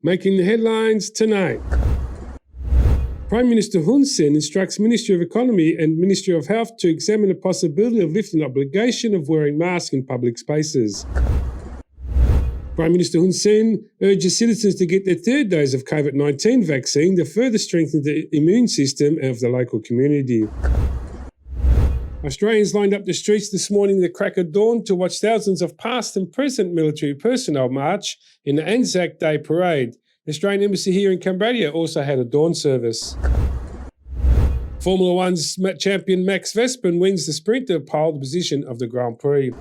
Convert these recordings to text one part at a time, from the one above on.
Making the headlines tonight. Prime Minister Hun Sen instructs Ministry of Economy and Ministry of Health to examine the possibility of lifting the obligation of wearing masks in public spaces. Prime Minister Hun Sen urges citizens to get their third dose of COVID-19 vaccine to further strengthen the immune system of the local community. Australians lined up the streets this morning at the crack of dawn to watch thousands of past and present military personnel march in the Anzac Day parade. The Australian Embassy here in Cambodia also had a dawn service. Formula One's champion Max Verstappen wins the sprinter pole position of the Grand Prix.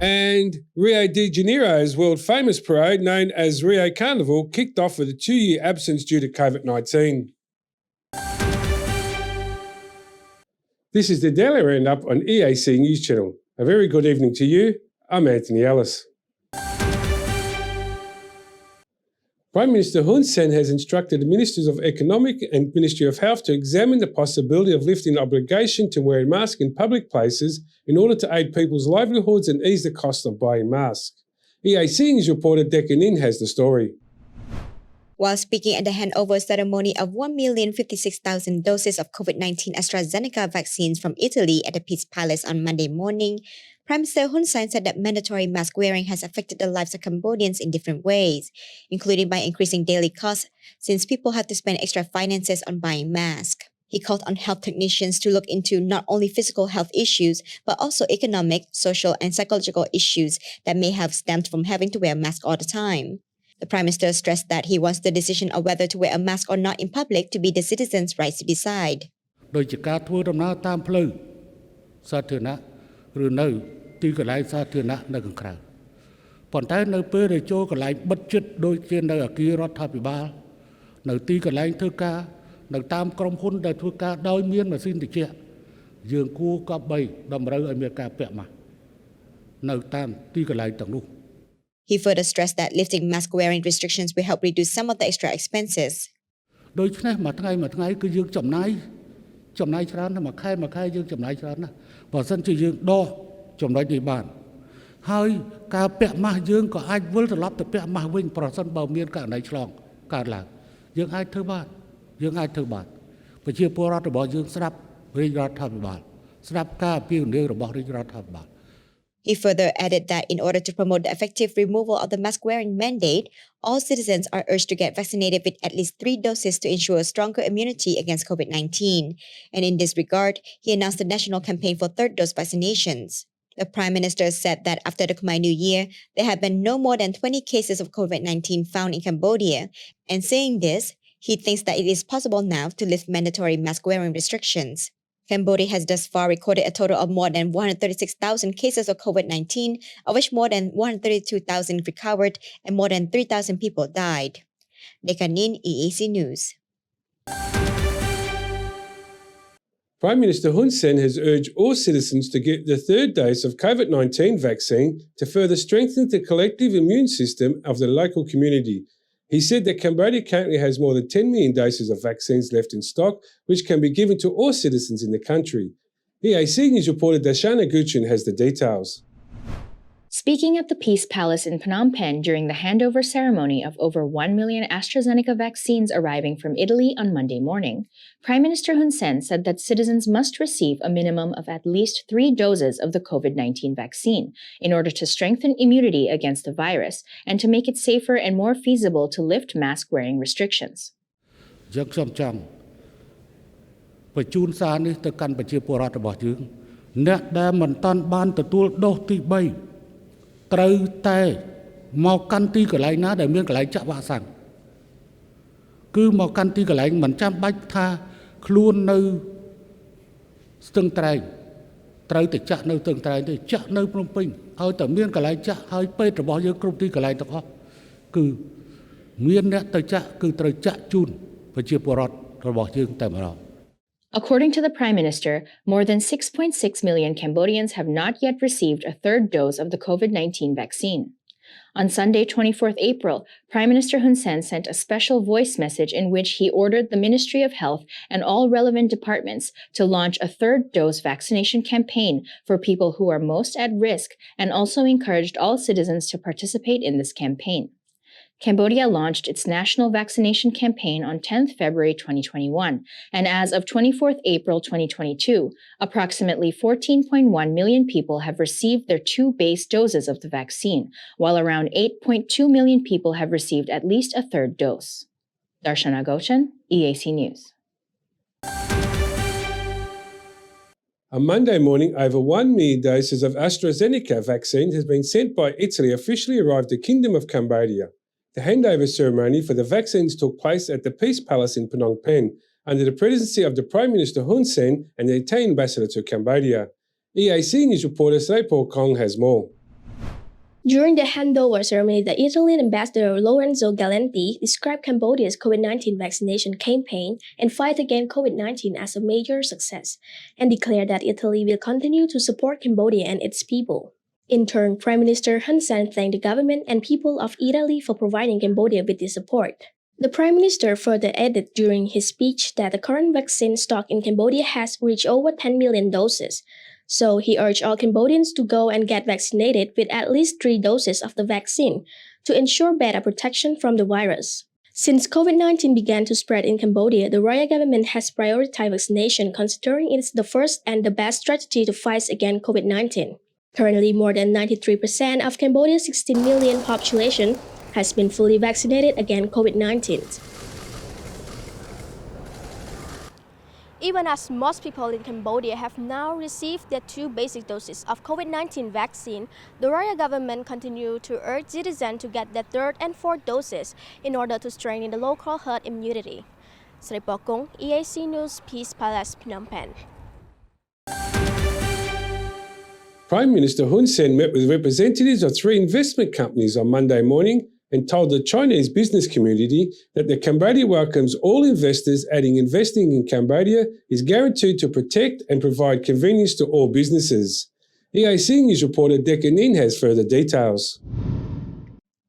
And Rio de Janeiro's world-famous parade, known as Rio Carnival, kicked off with a 2-year absence due to COVID-19. This is the Daily Roundup on EAC News Channel. A very good evening to you. I'm Anthony Ellis. Prime Minister Hun Sen has instructed the Ministers of Economic and Ministry of Health to examine the possibility of lifting the obligation to wear a mask in public places in order to aid people's livelihoods and ease the cost of buying masks. EAC News reporter Deccan Nin has the story. While speaking at the handover ceremony of 1,056,000 doses of COVID-19 AstraZeneca vaccines from Italy at the Peace Palace on Monday morning, Prime Minister Hun Sen said that mandatory mask wearing has affected the lives of Cambodians in different ways, including by increasing daily costs since people have to spend extra finances on buying masks. He called on health technicians to look into not only physical health issues, but also economic, social, and psychological issues that may have stemmed from having to wear a mask all the time. The Prime Minister stressed that he wants the decision of whether to wear a mask or not in public to be the citizens' right to decide. He further stressed that lifting mask-wearing restrictions will help reduce some of the extra expenses. He further added that in order to promote the effective removal of the mask-wearing mandate, all citizens are urged to get vaccinated with at least 3 doses to ensure stronger immunity against COVID-19. And in this regard, he announced the national campaign for third-dose vaccinations. The Prime Minister said that after the Khmer New Year, there have been no more than 20 cases of COVID-19 found in Cambodia. And saying this, he thinks that it is possible now to lift mandatory mask-wearing restrictions. Cambodia has thus far recorded a total of more than 136,000 cases of COVID-19, of which more than 132,000 recovered and more than 3,000 people died. Deccan Nin, EAC News. Prime Minister Hun Sen has urged all citizens to get the third dose of COVID-19 vaccine to further strengthen the collective immune system of the local community. He said that Cambodia currently has more than 10 million doses of vaccines left in stock, which can be given to all citizens in the country. EAC News reporter Dashana Guchin has the details. Speaking at the Peace Palace in Phnom Penh during the handover ceremony of over 1 million AstraZeneca vaccines arriving from Italy on Monday morning, Prime Minister Hun Sen said that citizens must receive a minimum of at least 3 doses of the COVID-19 vaccine in order to strengthen immunity against the virus and to make it safer and more feasible to lift mask-wearing restrictions.ត្រូវតែមកកាន់ទីកន្លែងណាដែលមានកន្លែងចាក់វ៉ាក់សាំងគឺមកកាន់ទីកន្លែងមិនចាំបាច់ថាខ្លួននៅស្ទឹងត្រែងត្រូវតែចាក់នៅស្ទឹងត្រែងទេចាក់នៅភ្នំពេញឲ្យតែមានកន្លែងចាក់ឲ្យពេទ្យរបស់យើងគ្រប់ទីកន្លែងទាំងអស់គឺមានអ្នកទៅចាក់គឺត្រូវចាក់ជូនប្រជាពលរដ្ឋរបស់យើងតែម្ដង According to the Prime Minister, more than 6.6 million Cambodians have not yet received a third dose of the COVID-19 vaccine. On Sunday, 24th April, Prime Minister Hun Sen sent a special voice message in which he ordered the Ministry of Health and all relevant departments to launch a third dose vaccination campaign for people who are most at risk and also encouraged all citizens to participate in this campaign. Cambodia launched its national vaccination campaign on 10th February 2021, and as of 24th April 2022, approximately 14.1 million people have received their 2 base doses of the vaccine, while around 8.2 million people have received at least a third dose. Darshana Gochan, EAC News. On Monday morning, over 1 million doses of AstraZeneca vaccine has been sent by Italy officially arrived the Kingdom of Cambodia. The handover ceremony for the vaccines took place at the Peace Palace in Phnom Penh under the presidency of the Prime Minister Hun Sen and the Italian ambassador to Cambodia. EAC News reporter Paul Kong has more. During the handover ceremony, the Italian ambassador Lorenzo Galanti described Cambodia's COVID-19 vaccination campaign and fight against COVID-19 as a major success, and declared that Italy will continue to support Cambodia and its people. In turn, Prime Minister Hun Sen thanked the government and people of Italy for providing Cambodia with this support. The Prime Minister further added during his speech that the current vaccine stock in Cambodia has reached over 10 million doses. So he urged all Cambodians to go and get vaccinated with at least 3 doses of the vaccine to ensure better protection from the virus. Since COVID-19 began to spread in Cambodia, the royal government has prioritized vaccination considering it is the first and the best strategy to fight against COVID-19. Currently, more than 93% of Cambodia's 16 million population has been fully vaccinated against COVID-19. Even as most people in Cambodia have now received their 2 basic doses of COVID-19 vaccine, the royal government continues to urge citizens to get their 3rd and 4th doses in order to strengthen the local herd immunity. Sripokong, EAC News, Peace Palace, Phnom Penh. Prime Minister Hun Sen met with representatives of 3 investment companies on Monday morning and told the Chinese business community that the Cambodia welcomes all investors, adding investing in Cambodia is guaranteed to protect and provide convenience to all businesses. EAC News reporter Decca Nin has further details.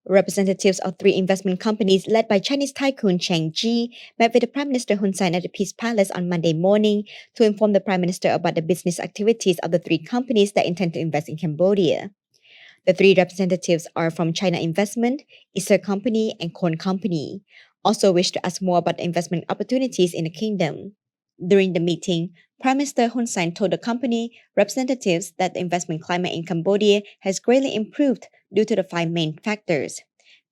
Representatives of 3 investment companies led by Chinese tycoon Cheng Ji met with the Prime Minister Hun Sen at the Peace Palace on Monday morning to inform the Prime Minister about the business activities of the 3 companies that intend to invest in Cambodia. The 3 representatives are from China Investment, Isser Company, and Corn Company. Also wish to ask more about the investment opportunities in the kingdom. During the meeting, Prime Minister Hun Sen told the company representatives that the investment climate in Cambodia has greatly improved due to the 5 main factors: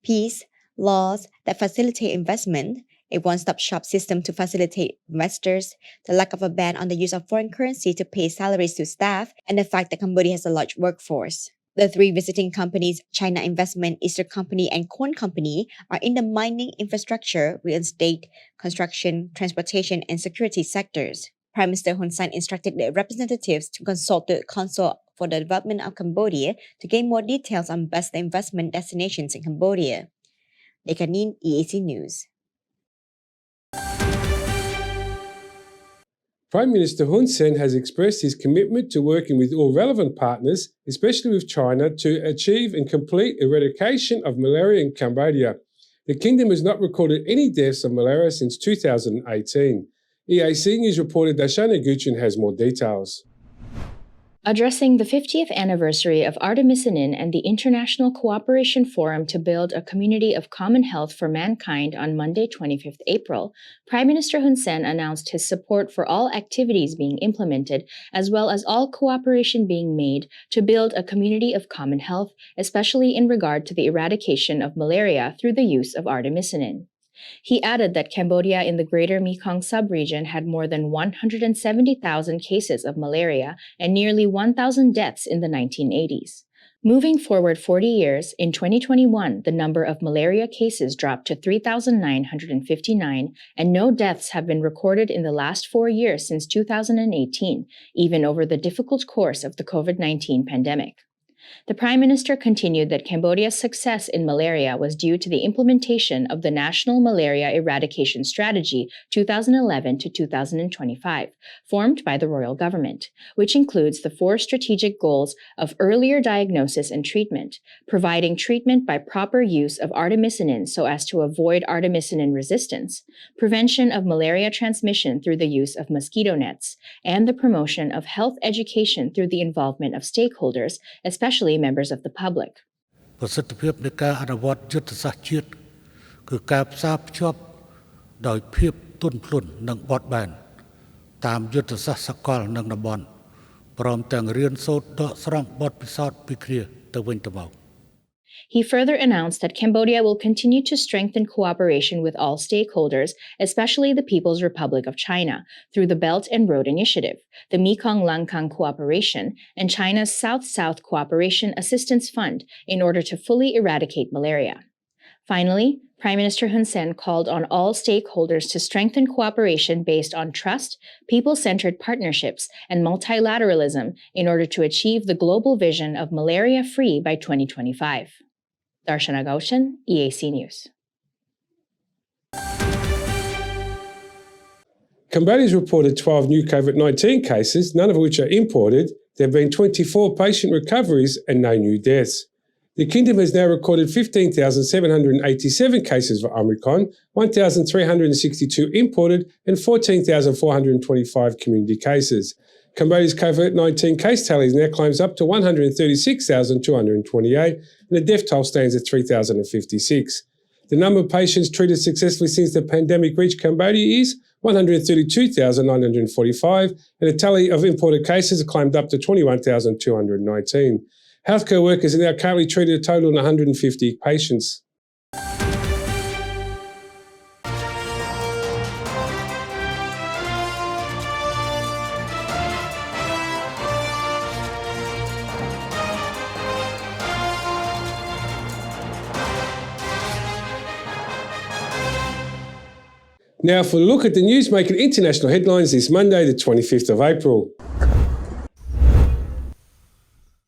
peace, laws that facilitate investment, a one-stop shop system to facilitate investors, the lack of a ban on the use of foreign currency to pay salaries to staff, and the fact that Cambodia has a large workforce. The 3 visiting companies, China Investment, Easter Company, and Corn Company, are in the mining, infrastructure, real estate, construction, transportation, and security sectors. Prime Minister Hun Sen instructed the representatives to consult the Council for the Development of Cambodia to gain more details on best investment destinations in Cambodia. Dekanin, EAC News. Prime Minister Hun Sen has expressed his commitment to working with all relevant partners, especially with China, to achieve and complete eradication of malaria in Cambodia. The kingdom has not recorded any deaths of malaria since 2018. EAC News reporter Darshana Gochan has more details. Addressing the 50th anniversary of artemisinin and the International Cooperation Forum to build a community of common health for mankind on Monday, 25th April, Prime Minister Hun Sen announced his support for all activities being implemented, as well as all cooperation being made to build a community of common health, especially in regard to the eradication of malaria through the use of artemisinin. He added that Cambodia in the Greater Mekong sub-region had more than 170,000 cases of malaria and nearly 1,000 deaths in the 1980s. Moving forward 40 years, in 2021, the number of malaria cases dropped to 3,959, and no deaths have been recorded in the last 4 years since 2018, even over the difficult course of the COVID-19 pandemic. The Prime Minister continued that Cambodia's success in malaria was due to the implementation of the National Malaria Eradication Strategy 2011 to 2025, formed by the royal government, which includes the 4 strategic goals of earlier diagnosis and treatment, providing treatment by proper use of artemisinin so as to avoid artemisinin resistance, prevention of malaria transmission through the use of mosquito nets, and the promotion of health education through the involvement of stakeholders, especially members of the public. ប្រសិទ្ធភាពនៃការអនុវត្តយុទ្ធសាស្ត្រជាតិ គឺការផ្សារភ្ជាប់ដោយភាពទន់ភ្លន់និងបត់បែនតាមយុទ្ធសាស្ត្រសកលនិងតំបន់ព្រមទាំងរៀនសូត្រដកស្រង់បទពិសោធន៍ពីគ្នាទៅវិញទៅមក He further announced that Cambodia will continue to strengthen cooperation with all stakeholders, especially the People's Republic of China, through the Belt and Road Initiative, the Mekong-Lancang Cooperation, and China's South-South Cooperation Assistance Fund in order to fully eradicate malaria. Finally, Prime Minister Hun Sen called on all stakeholders to strengthen cooperation based on trust, people-centered partnerships, and multilateralism in order to achieve the global vision of malaria-free by 2025. Darshana Gaushan, EAC News. Cambodia's reported 12 new COVID-19 cases, none of which are imported. There have been 24 patient recoveries and no new deaths. The Kingdom has now recorded 15,787 cases of Omicron, 1,362 imported and 14,425 community cases. Cambodia's COVID-19 case tally now climbs up to 136,228 and the death toll stands at 3,056. The number of patients treated successfully since the pandemic reached Cambodia is 132,945 and the tally of imported cases climbed up to 21,219. Healthcare workers are now currently treated a total of 150 patients. Now for a look at the news making international headlines this Monday, the 25th of April.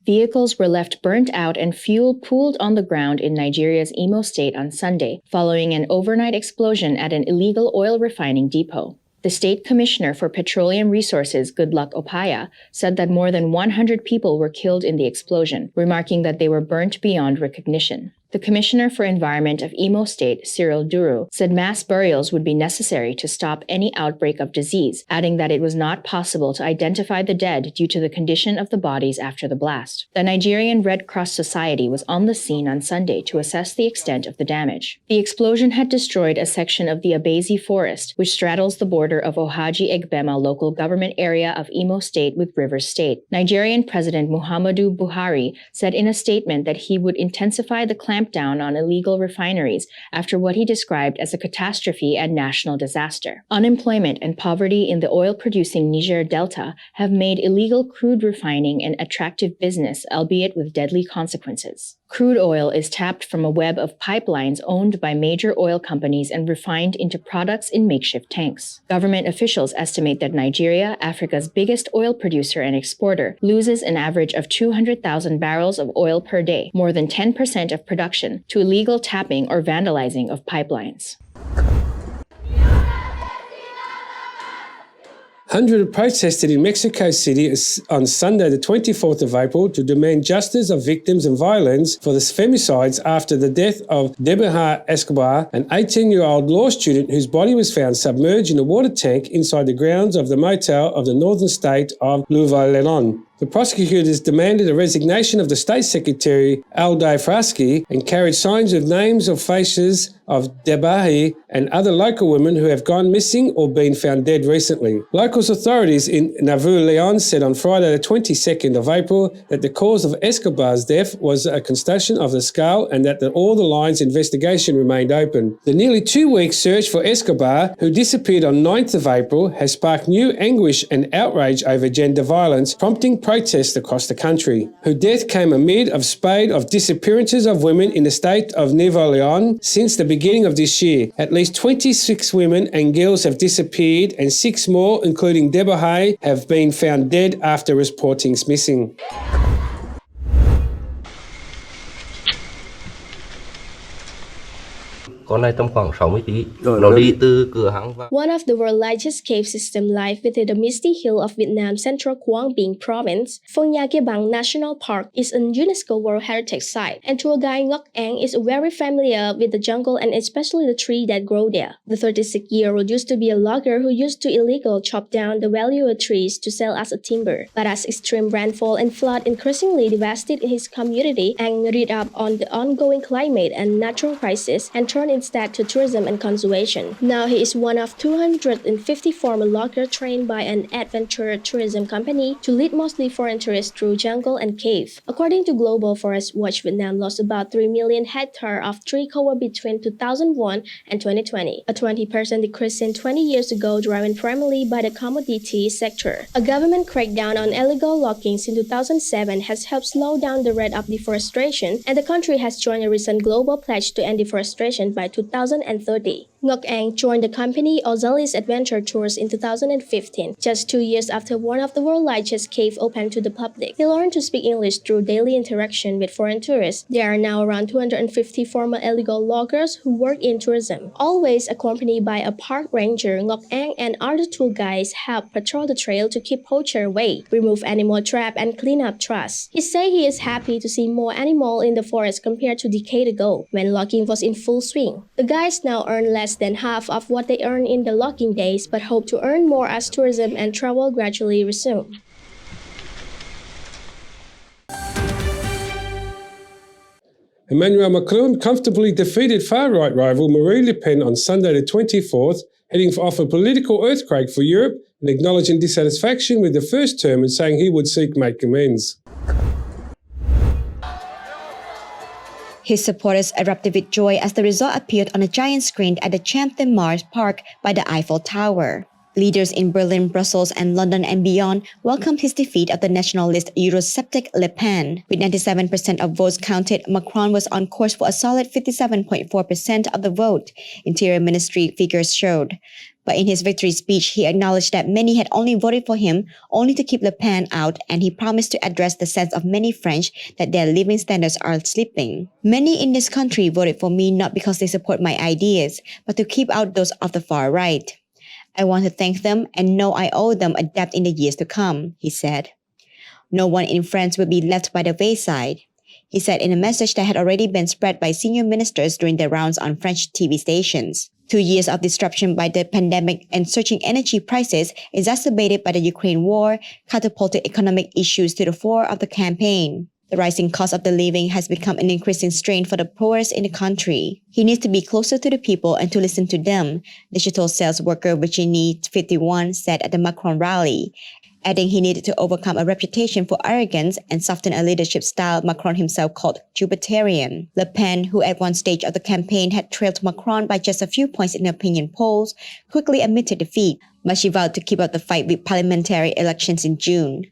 Vehicles were left burnt out and fuel pooled on the ground in Nigeria's Imo State on Sunday, following an overnight explosion at an illegal oil refining depot. The State Commissioner for Petroleum Resources, Goodluck Opaya, said that more than 100 people were killed in the explosion, remarking that they were burnt beyond recognition. The Commissioner for Environment of Imo State, Cyril Duru, said mass burials would be necessary to stop any outbreak of disease, adding that it was not possible to identify the dead due to the condition of the bodies after the blast. The Nigerian Red Cross Society was on the scene on Sunday to assess the extent of the damage. The explosion had destroyed a section of the Abezi Forest, which straddles the border of Ohaji Egbema local government area of Imo State with Rivers State. Nigerian President Muhammadu Buhari said in a statement that he would intensify the clampdown on illegal refineries after what he described as a catastrophe and national disaster. Unemployment and poverty in the oil-producing Niger Delta have made illegal crude refining an attractive business, albeit with deadly consequences. Crude oil is tapped from a web of pipelines owned by major oil companies and refined into products in makeshift tanks. Government officials estimate that Nigeria, Africa's biggest oil producer and exporter, loses an average of 200,000 barrels of oil per day, more than 10% of production, to illegal tapping or vandalizing of pipelines. Hundreds protested in Mexico City on Sunday, the 24th of April, to demand justice of victims and violence for the femicides after the death of Deborah Escobar, an 18-year-old law student whose body was found submerged in a water tank inside the grounds of the motel of the northern state of Nuevo León. The prosecutors demanded a resignation of the State Secretary Alday Frasky and carried signs with names or faces of Debahi and other local women who have gone missing or been found dead recently. Local authorities in Nuevo León said on Friday the 22nd of April that the cause of Escobar's death was a congestion of the skull and that all the lines investigation remained open. The nearly 2-week search for Escobar, who disappeared on 9th of April, has sparked new anguish and outrage over gender violence, prompting protests across the country. Her death came amid a spate of disappearances of women in the state of Nuevo León since the beginning of this year. At least 26 women and girls have disappeared and 6 more, including Deborah, have been found dead after reporting missing. Con này tầm khoảng 60 tí. Nó đi từ cửa hàng vào. One of the world's largest cave system lies within the misty hill of Vietnam's central Quang Binh province. Phong Nha Ke Bang National Park is a UNESCO World Heritage Site, and tour guide Ngoc Ang is very familiar with the jungle and especially the trees that grow there. The 36-year-old used to be a logger who used to illegally chop down the valuable trees to sell as a timber. But as extreme rainfall and flood increasingly devastated his community, Ang read up on the ongoing climate and natural crisis and turned instead to tourism and conservation. Now he is one of 250 former loggers trained by an adventure tourism company to lead mostly foreign tourists through jungle and cave. According to Global Forest Watch, Vietnam lost about 3 million hectares of tree cover between 2001 and 2020, a 20% decrease since 20 years ago, driven primarily by the commodity sector. A government crackdown on illegal logging since 2007 has helped slow down the rate of deforestation, and the country has joined a recent global pledge to end deforestation by 2030. Ngoc Anh joined the company Ozalis Adventure Tours in 2015, just 2 years after one of the world's largest caves opened to the public. He learned to speak English through daily interaction with foreign tourists. There are now around 250 former illegal loggers who work in tourism. Always accompanied by a park ranger, Ngoc Anh and other tour guides help patrol the trail to keep poachers away, remove animal trap, and clean up trash. He says he is happy to see more animals in the forest compared to a decade ago, when logging was in full swing. The guides now earn less than half of what they earned in the logging days, but hope to earn more as tourism and travel gradually resume. Emmanuel Macron comfortably defeated far-right rival Marine Le Pen on Sunday the 24th, heading off a political earthquake for Europe and acknowledging dissatisfaction with the first term and saying he would seek make amends. His supporters erupted with joy as the result appeared on a giant screen at the Champ de Mars Park by the Eiffel Tower. Leaders in Berlin, Brussels, and London and beyond welcomed his defeat of the nationalist Eurosceptic Le Pen. With 97% of votes counted, Macron was on course for a solid 57.4% of the vote, Interior Ministry figures showed. But in his victory speech, he acknowledged that many had only voted for him only to keep Le Pen out, and he promised to address the sense of many French that their living standards are slipping. Many in this country voted for me not because they support my ideas, but to keep out those of the far right. I want to thank them and know I owe them a debt in the years to come, he said. No one in France will be left by the wayside, he said in a message that had already been spread by senior ministers during their rounds on French TV stations. 2 years of disruption by the pandemic and surging energy prices, exacerbated by the Ukraine war, catapulted economic issues to the fore of the campaign. The rising cost of the living has become an increasing strain for the poorest in the country. He needs to be closer to the people and to listen to them, digital sales worker Virginie, 51, said at the Macron rally, adding he needed to overcome a reputation for arrogance and soften a leadership style Macron himself called Jupiterian. Le Pen, who at one stage of the campaign had trailed Macron by just a few points in opinion polls, quickly admitted defeat, but she vowed to keep up the fight with parliamentary elections in June.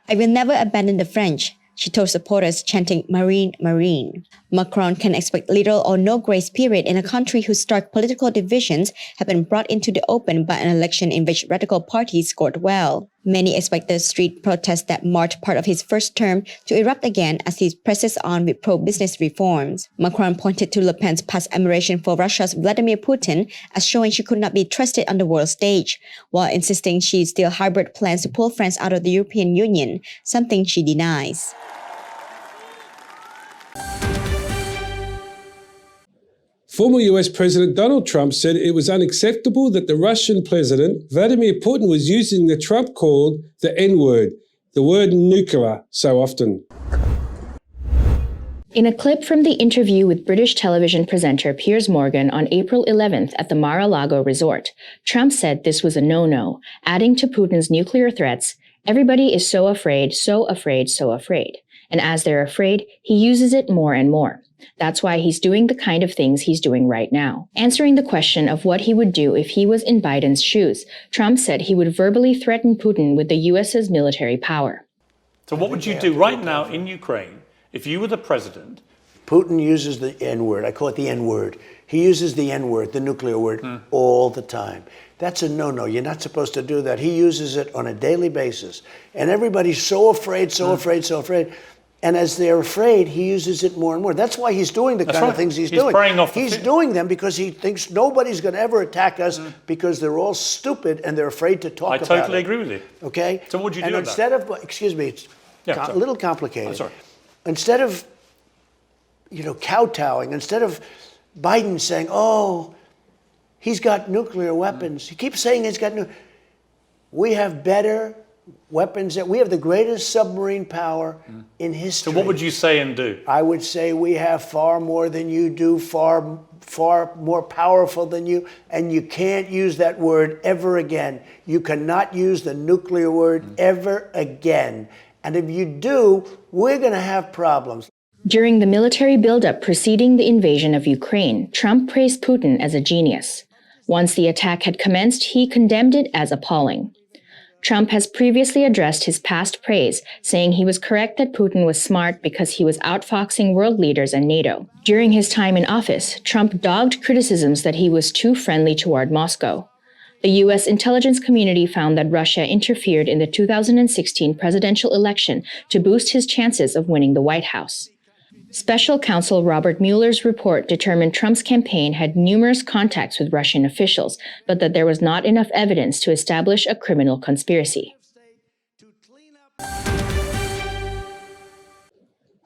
I will never abandon the French, she told supporters chanting Marine, Marine. Macron can expect little or no grace period in a country whose stark political divisions have been brought into the open by an election in which radical parties scored well. Many expect the street protests that marked part of his first term to erupt again as he presses on with pro-business reforms. Macron pointed to Le Pen's past admiration for Russia's Vladimir Putin as showing she could not be trusted on the world stage, while insisting she still harbored plans to pull France out of the European Union, something she denies. Former US President Donald Trump said it was unacceptable that the Russian President Vladimir Putin was using the Trump called the N-word, the word nuclear, so often. In a clip from the interview with British television presenter Piers Morgan on April 11th at the Mar-a-Lago resort, Trump said this was a no-no, adding to Putin's nuclear threats, "Everybody is so afraid, so afraid, so afraid. And as they're afraid, he uses it more and more. That's why he's doing the kind of things he's doing right now." Answering the question of what he would do if he was in Biden's shoes, Trump said he would verbally threaten Putin with the U.S.'s military power. So what would you do right now in Ukraine if you were the president? Putin uses the N-word. I call it the N-word. He uses the N-word, the nuclear word, all the time. That's a no-no. You're not supposed to do that. He uses it on a daily basis. And everybody's so afraid, so afraid, so afraid. And as they're afraid, he uses it more and more. That's why he's doing the kind of things he's doing. He's doing them because he thinks nobody's going to ever attack us because they're all stupid and they're afraid to talk about it. I totally agree with you. Okay? So what would you do and about instead of, excuse me, it's a little complicated. I'm sorry. Instead of, kowtowing, instead of Biden saying, oh, he's got nuclear weapons. He keeps saying he's got we have better weapons that we have the greatest submarine power in history. So what would you say and do? I would say we have far more than you do, far more powerful than you, and you can't use that word ever again. You cannot use the nuclear word ever again. And if you do, we're going to have problems. During the military buildup preceding the invasion of Ukraine, Trump praised Putin as a genius. Once the attack had commenced, he condemned it as appalling. Trump has previously addressed his past praise, saying he was correct that Putin was smart because he was outfoxing world leaders and NATO. During his time in office, Trump dogged criticisms that he was too friendly toward Moscow. The U.S. intelligence community found that Russia interfered in the 2016 presidential election to boost his chances of winning the White House. Special counsel Robert Mueller's report determined Trump's campaign had numerous contacts with Russian officials, but that there was not enough evidence to establish a criminal conspiracy.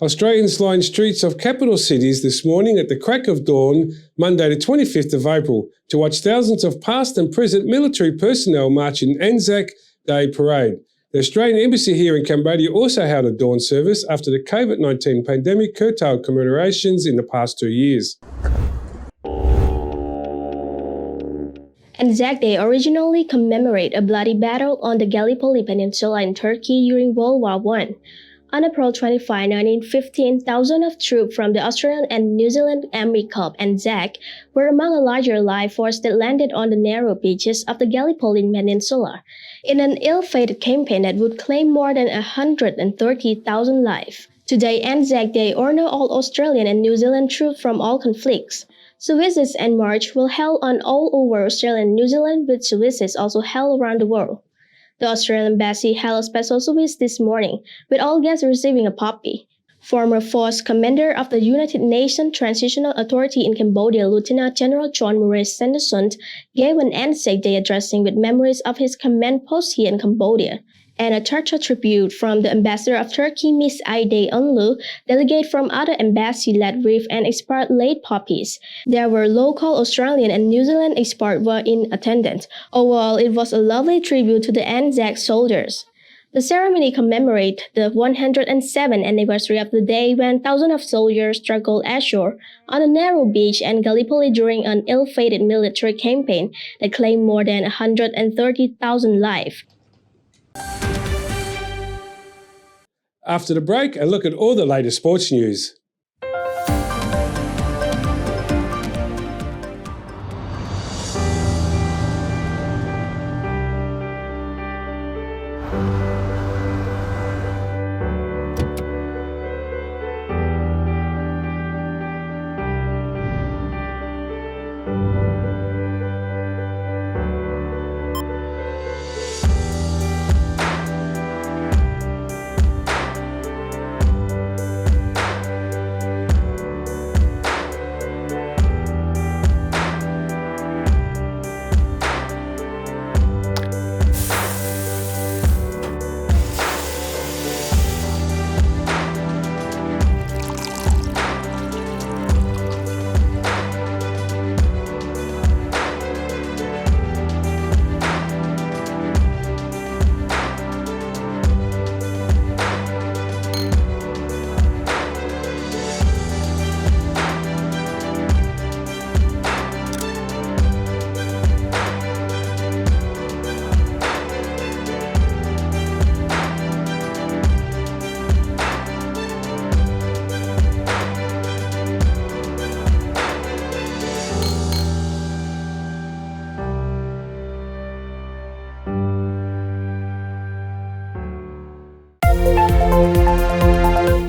Australians lined streets of capital cities this morning at the crack of dawn, Monday the 25th of April, to watch thousands of past and present military personnel march in Anzac Day Parade. The Australian Embassy here in Cambodia also held a dawn service after the COVID-19 pandemic curtailed commemorations in the past 2 years. Anzac Day originally commemorated a bloody battle on the Gallipoli Peninsula in Turkey during World War I. On April 25, 1915, thousands of troops from the Australian and New Zealand Army Corps Anzac were among a larger life force that landed on the narrow beaches of the Gallipoli Peninsula in an ill-fated campaign that would claim more than 130,000 lives. Today, Anzac Day honors all Australian and New Zealand troops from all conflicts. Services and march will held on all over Australia and New Zealand, with services also held around the world. The Australian Embassy held a special service this morning, with all guests receiving a poppy. Former Force Commander of the United Nations Transitional Authority in Cambodia, Lieutenant General John Murray Sanderson, gave an Anzac Day addressing with memories of his command post here in Cambodia, and a torture tribute from the Ambassador of Turkey, Ms. Aide Onlu, delegate from other embassy led with and expert laid poppies. There were local Australian and New Zealand experts were in attendance. Overall, it was a lovely tribute to the Anzac soldiers. The ceremony commemorates the 107th anniversary of the day when thousands of soldiers struggled ashore on a narrow beach in Gallipoli during an ill-fated military campaign that claimed more than 130,000 lives. After the break, a look at all the latest sports news.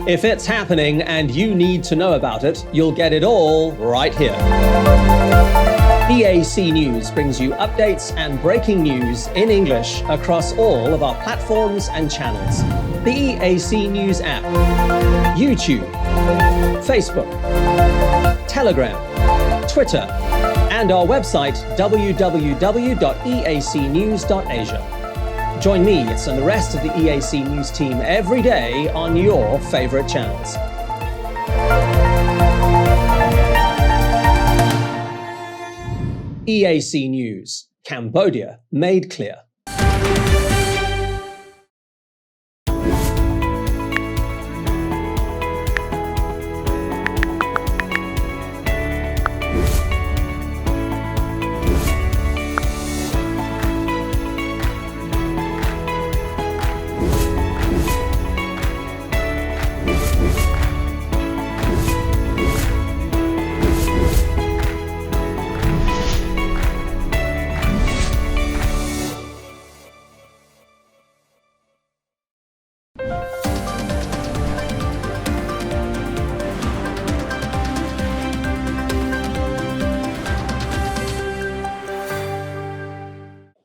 If it's happening and you need to know about it, you'll get it all right here. EAC News brings you updates and breaking news in English across all of our platforms and channels. The EAC News app, YouTube, Facebook, Telegram, Twitter, and our website www.eacnews.asia. Join me and the rest of the EAC News team every day on your favorite channels. EAC News, Cambodia made clear.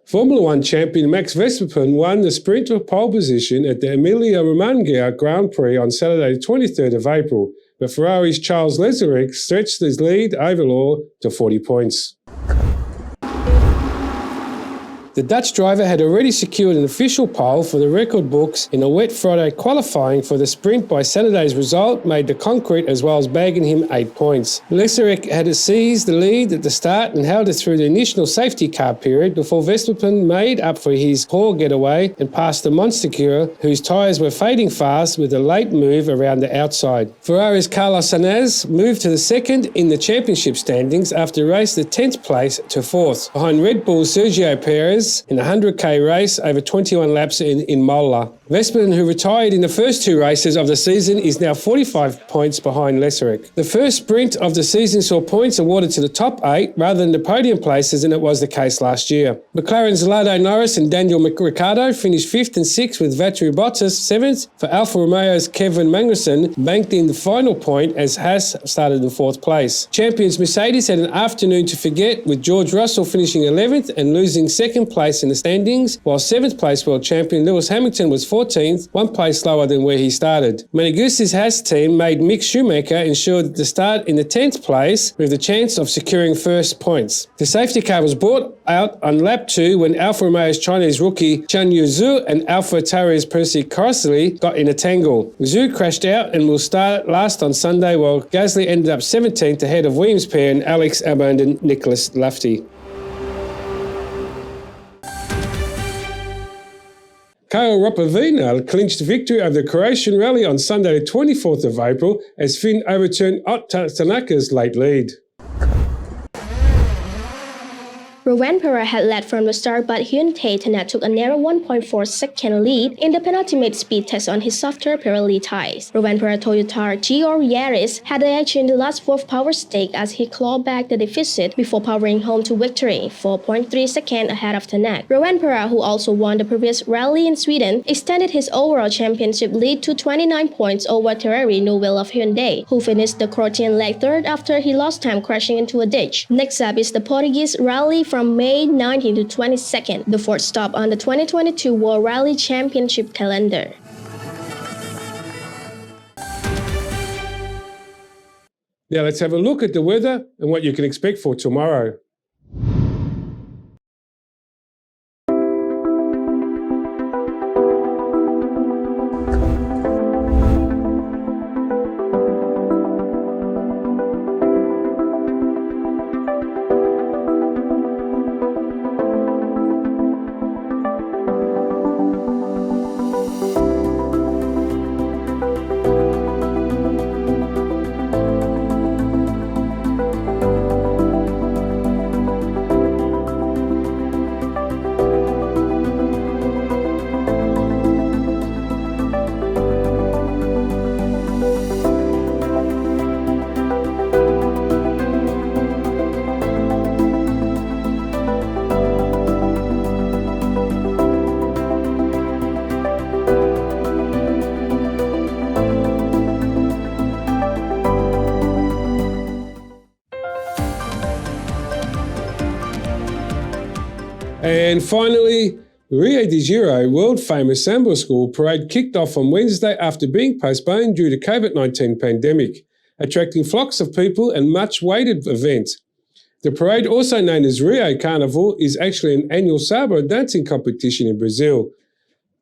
Formula One champion Max Verstappen won the sprint to pole position at the Emilia-Romagna Grand Prix on Saturday, 23rd of April, but Ferrari's Charles Leclerc stretched his lead overall to 40 points. The Dutch driver had already secured an official pole for the record books in a wet Friday qualifying for the sprint by Saturday's result made the concrete as well as bagging him 8 points. Leclerc had seized the lead at the start and held it through the initial safety car period before Verstappen made up for his poor getaway and passed the Monster whose tyres were fading fast with a late move around the outside. Ferrari's Carlos Sainz moved to the second in the championship standings after a race the 10th place to 4th, behind Red Bull's Sergio Perez in a 100k race over 21 laps in Imola. Verstappen, who retired in the first two races of the season, is now 45 points behind Leclerc. The first sprint of the season saw points awarded to the top 8 rather than the podium places, and it was the case last year. McLaren's Lando Norris and Daniel Ricciardo finished 5th and 6th with Valtteri Bottas 7th. For Alfa Romeo's Kevin Magnussen banked in the final point as Haas started in 4th place. Champions Mercedes had an afternoon to forget, with George Russell finishing 11th and losing 2nd place in the standings, while 7th place world champion Lewis Hamilton was 14th, 1 place lower than where he started. Meneghus's Haas team made Mick Schumacher ensure that the start in the 10th place with the chance of securing first points. The safety car was brought out on lap 2 when Alfa Romeo's Chinese rookie Chen Yuzhu and Alfa Tauri's Percy Carsley got in a tangle. Zhu crashed out and will start last on Sunday, while Gasly ended up 17th ahead of Williams pair and Alex Albon and Nicholas Lafferty. Kyle Ropavina clinched victory over the Croatian rally on Sunday the 24th of April as Finn overturned Ott Tanaka's late lead. Rovanpera had led from the start, but Hyundai Tanak took a narrow 1.4-second lead in the penultimate speed test on his softer Pirelli tyres. Rovanpera Toyota GR Yaris had the edge in the last fourth power stake as he clawed back the deficit before powering home to victory, 4.3 seconds ahead of Tanak. Rovanpera, who also won the previous rally in Sweden, extended his overall championship lead to 29 points over Terry Newell of Hyundai, who finished the Croatian leg third after he lost time crashing into a ditch. Next up is the Portuguese rally from May 19 to 22nd, the fourth stop on the 2022 World Rally Championship calendar. Now let's have a look at the weather and what you can expect for tomorrow. And finally, Rio de Janeiro world-famous Samba School parade kicked off on Wednesday after being postponed due to COVID-19 pandemic, attracting flocks of people and much-awaited event. The parade, also known as Rio Carnival, is actually an annual samba dancing competition in Brazil.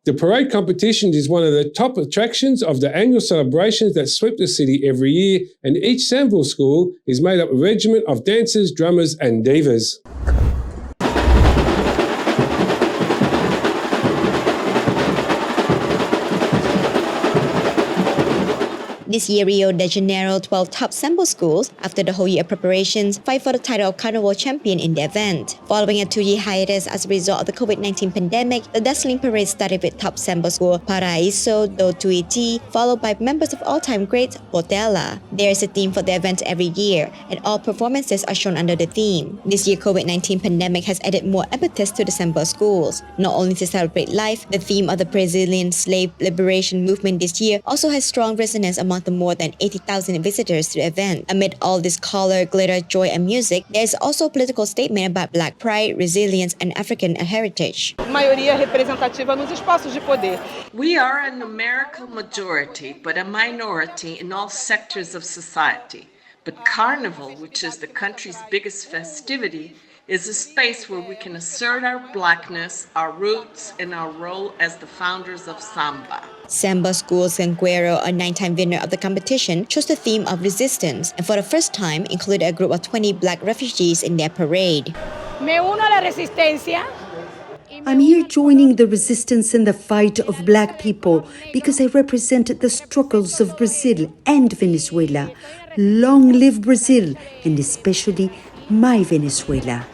The parade competition is one of the top attractions of the annual celebrations that sweep the city every year, and each samba school is made up of a regiment of dancers, drummers and divas. This year, Rio de Janeiro 12 top samba schools, after the whole year of preparations, fight for the title of Carnival champion in the event. Following a 2-year hiatus as a result of the COVID-19 pandemic, the dazzling parade started with top samba school Paraíso do Tuiuti, followed by members of all-time great Portela. There is a theme for the event every year, and all performances are shown under the theme. This year, COVID-19 pandemic has added more impetus to the samba schools. Not only to celebrate life, the theme of the Brazilian slave liberation movement this year also has strong resonance among the more than 80,000 visitors to the event. Amid all this color, glitter, joy, and music, there is also a political statement about Black pride, resilience, and African heritage. Maioria representativa nos espaços de poder. We are a numerical majority, but a minority in all sectors of society. But Carnival, which is the country's biggest festivity, is a space where we can assert our Blackness, our roots, and our role as the founders of Samba. Samba Schools Guerrero, a 9-time winner of the competition, chose the theme of resistance and for the first time included a group of 20 Black refugees in their parade. Me uno a la resistencia. I'm here joining the resistance and the fight of Black people because I represent the struggles of Brazil and Venezuela. Long live Brazil, and especially my Venezuela.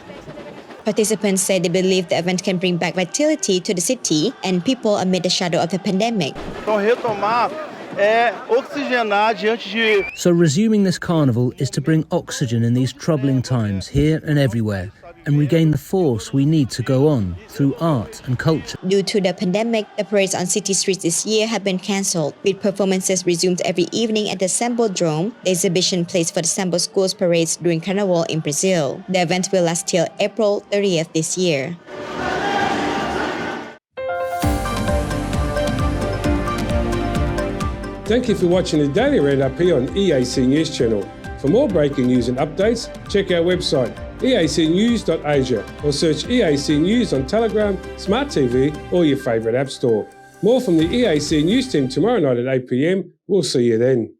Participants say they believe the event can bring back vitality to the city and people amid the shadow of the pandemic. So resuming this carnival is to bring oxygen in these troubling times here and everywhere and regain the force we need to go on through art and culture. Due to the pandemic, the parades on city streets this year have been cancelled, with performances resumed every evening at the Sambodrome, the exhibition place for the Samba Schools parades during Carnival in Brazil. The event will last till April 30th this year. Thank you for watching the Daily Roundup here on EAC News Channel. For more breaking news and updates, check our website eacnews.asia or search EAC News on Telegram, Smart TV or your favourite app store. More from the EAC News team tomorrow night at 8 p.m. We'll see you then.